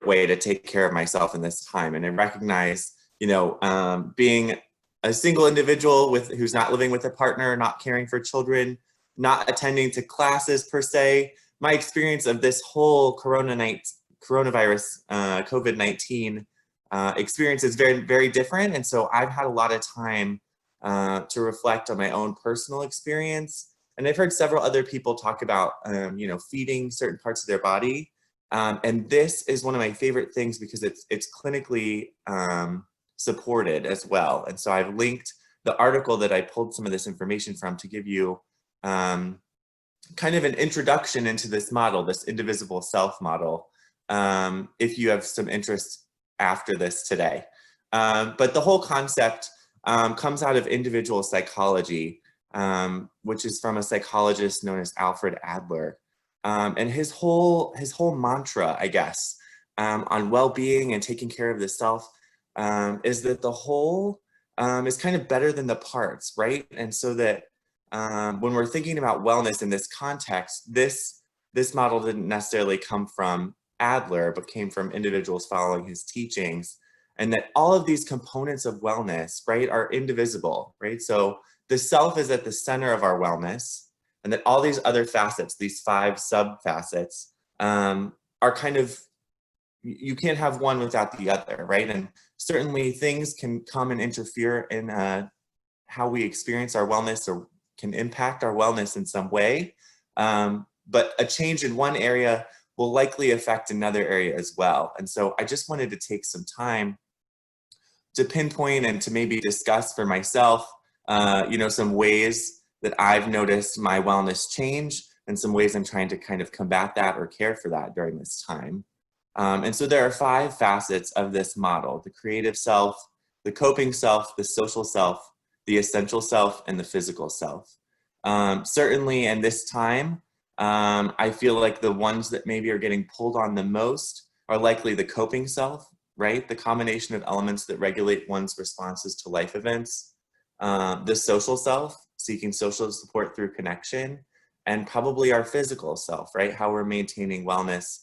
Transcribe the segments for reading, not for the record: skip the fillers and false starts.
way to take care of myself in this time. And I recognize, being a single individual who's not living with a partner, not caring for children, not attending to classes per se, my experience of this whole coronavirus, COVID-19 experience is very, very different. And so I've had a lot of time to reflect on my own personal experience. And I've heard several other people talk about, feeding certain parts of their body. And this is one of my favorite things because it's clinically supported as well. And so I've linked the article that I pulled some of this information from to give you kind of an introduction into this model, this indivisible self model, if you have some interest after this today. But the whole concept comes out of individual psychology, which is from a psychologist known as Alfred Adler. And his whole mantra, I guess, on well-being and taking care of the self is that the whole is kind of better than the parts, right? And so that when we're thinking about wellness in this context, this model didn't necessarily come from Adler, but came from individuals following his teachings, and that all of these components of wellness, right, are indivisible, right? So the self is at the center of our wellness, and that all these other facets, these 5 sub-facets, are kind of, you can't have one without the other, right? And certainly things can come and interfere in how we experience our wellness or can impact our wellness in some way. But a change in one area will likely affect another area as well. And so I just wanted to take some time to pinpoint and to maybe discuss for myself, some ways that I've noticed my wellness change and some ways I'm trying to kind of combat that or care for that during this time. And so there are 5 facets of this model: the creative self, the coping self, the social self, the essential self, and the physical self. Certainly in this time, I feel like the ones that maybe are getting pulled on the most are likely the coping self, right? The combination of elements that regulate one's responses to life events, the social self, seeking social support through connection, and probably our physical self, right? How we're maintaining wellness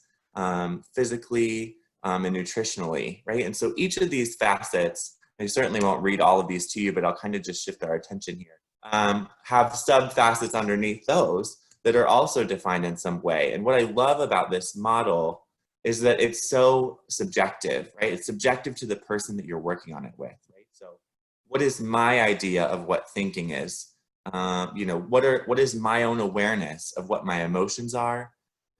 physically and nutritionally, right? And so each of these facets, I certainly won't read all of these to you, but I'll kind of just shift our attention here, have sub-facets underneath those that are also defined in some way. And what I love about this model is that it's so subjective, right? It's subjective to the person that you're working on it with, right? So what is my idea of what thinking is? What is my own awareness of what my emotions are?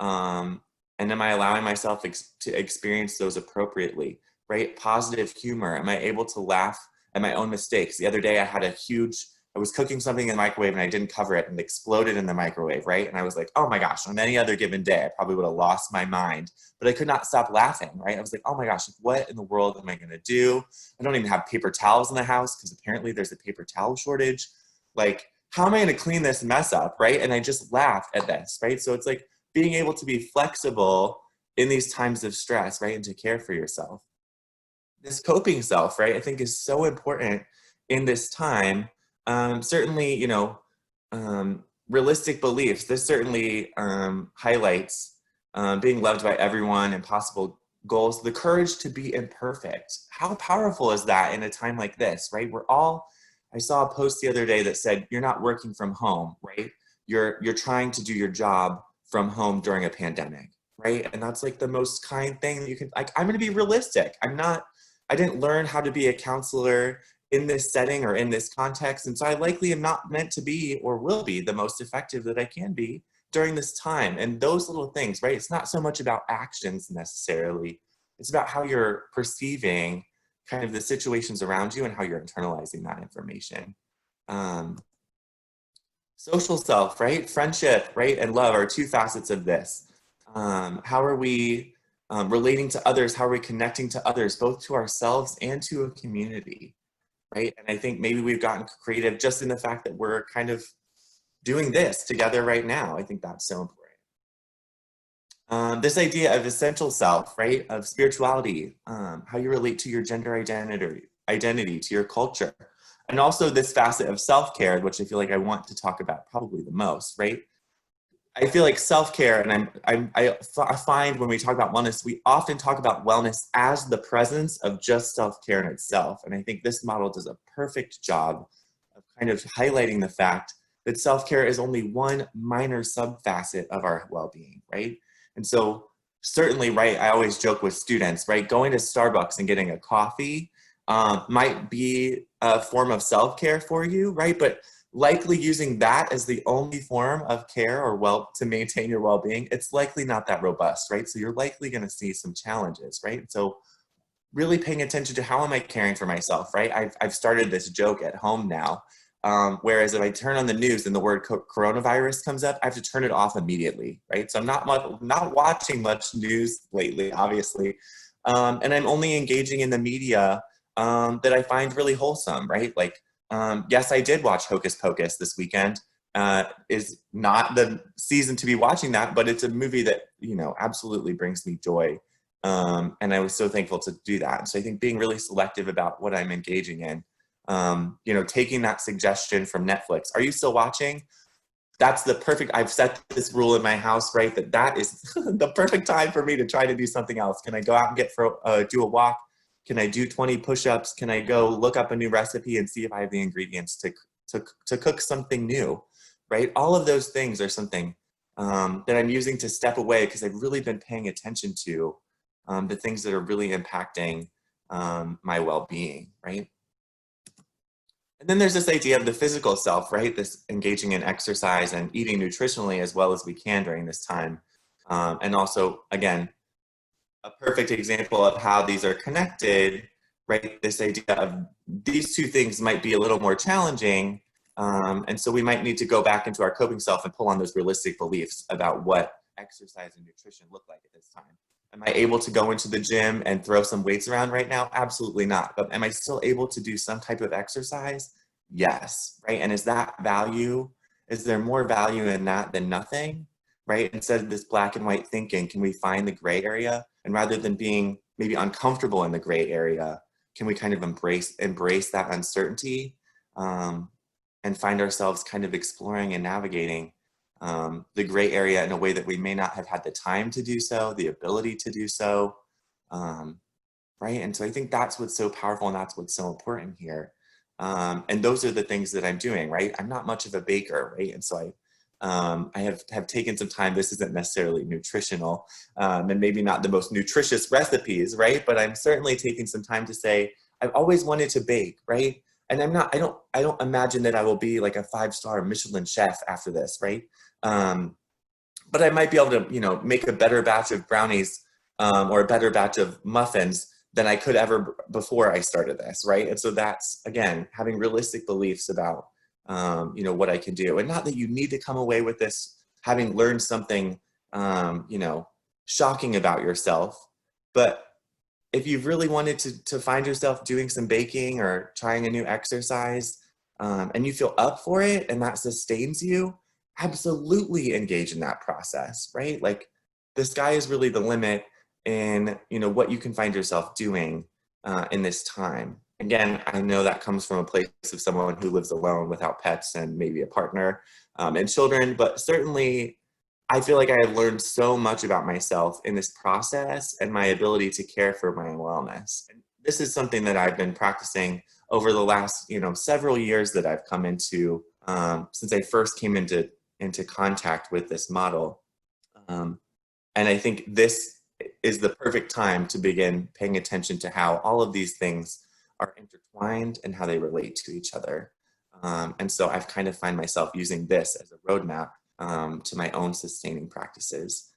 And am I allowing myself to experience those appropriately, right? Positive humor. Am I able to laugh at my own mistakes? The other day I was cooking something in the microwave and I didn't cover it and it exploded in the microwave, right? And I was like, oh my gosh, on any other given day, I probably would have lost my mind, but I could not stop laughing, right? I was like, oh my gosh, what in the world am I gonna do? I don't even have paper towels in the house because apparently there's a paper towel shortage. Like, how am I gonna clean this mess up, right? And I just laughed at this, right? So it's like being able to be flexible in these times of stress, right? And to care for yourself. This coping self, right, I think is so important in this time. Certainly, realistic beliefs. This certainly highlights being loved by everyone, impossible goals, the courage to be imperfect. How powerful is that in a time like this, right? I saw a post the other day that said, you're not working from home, right? You're trying to do your job from home during a pandemic, right? And that's like the most kind thing that you can, like, I'm going to be realistic. I didn't learn how to be a counselor in this setting or in this context. And so I likely am not meant to be or will be the most effective that I can be during this time. And those little things, right? It's not so much about actions necessarily. It's about how you're perceiving kind of the situations around you and how you're internalizing that information. Social self, right? Friendship, right? And love are 2 facets of this. How are we relating to others? How are we connecting to others, both to ourselves and to a community? Right? And I think maybe we've gotten creative just in the fact that we're kind of doing this together right now. I think that's so important. This idea of essential self, right? Of spirituality, how you relate to your gender identity, to your culture. And also this facet of self-care, which I feel like I want to talk about probably the most, right? I feel like self-care, and I find when we talk about wellness, we often talk about wellness as the presence of just self-care in itself. And I think this model does a perfect job of kind of highlighting the fact that self-care is only one minor subfacet of our well-being, right? And so certainly, right, I always joke with students, right, going to Starbucks and getting a coffee might be a form of self-care for you, right? But likely using that as the only form of care or to maintain your well-being, it's likely not that robust, right? So you're likely going to see some challenges, right? So really paying attention to how am I caring for myself, right? I've started this joke at home now. Whereas if I turn on the news and the word coronavirus comes up, I have to turn it off immediately, right? So I'm not watching much news lately, obviously. And I'm only engaging in the media that I find really wholesome, right? Like, yes, I did watch Hocus Pocus this weekend. Is not the season to be watching that, but it's a movie that, you know, absolutely brings me joy. And I was so thankful to do that. So I think being really selective about what I'm engaging in, you know, taking that suggestion from Netflix. Are you still watching? That's the perfect, I've set this rule in my house, right? That is the perfect time for me to try to do something else. Can I go out and do a walk? Can I do 20 push-ups? Can I go look up a new recipe and see if I have the ingredients to cook something new, right? All of those things are something that I'm using to step away because I've really been paying attention to the things that are really impacting my well-being, right? And then there's this idea of the physical self, right? This engaging in exercise and eating nutritionally as well as we can during this time. And also, again, a perfect example of how these are connected, right? This idea of these two things might be a little more challenging. And so we might need to go back into our coping self and pull on those realistic beliefs about what exercise and nutrition look like at this time. Am I able to go into the gym and throw some weights around right now? Absolutely not. But am I still able to do some type of exercise? Yes, right? And is that value, is there more value in that than nothing, right? Instead of this black and white thinking, can we find the gray area? And rather than being maybe uncomfortable in the gray area, can we kind of embrace that uncertainty and find ourselves kind of exploring and navigating the gray area in a way that we may not have had the time to do so, the ability to do so, right? And so I think that's what's so powerful and that's what's so important here. And those are the things that I'm doing, right? I'm not much of a baker, right? And so I have taken some time. This isn't necessarily nutritional and maybe not the most nutritious recipes, right? But I'm certainly taking some time to say, I've always wanted to bake, right? And I don't imagine that I will be like a 5-star Michelin chef after this, right? But I might be able to, you know, make a better batch of brownies or a better batch of muffins than I could ever before I started this, right? And so that's, again, having realistic beliefs about, you know, what I can do. And not that you need to come away with this having learned something, you know, shocking about yourself, but if you've really wanted to find yourself doing some baking or trying a new exercise and you feel up for it and that sustains you, absolutely engage in that process, right? Like the sky is really the limit in, you know, what you can find yourself doing in this time. Again, I know that comes from a place of someone who lives alone without pets and maybe a partner and children, but certainly I feel like I have learned so much about myself in this process and my ability to care for my wellness. And this is something that I've been practicing over the last, you know, several years that I've come into since I first came into contact with this model. And I think this is the perfect time to begin paying attention to how all of these things are intertwined and how they relate to each other. And so I've kind of find myself using this as a roadmap to my own sustaining practices.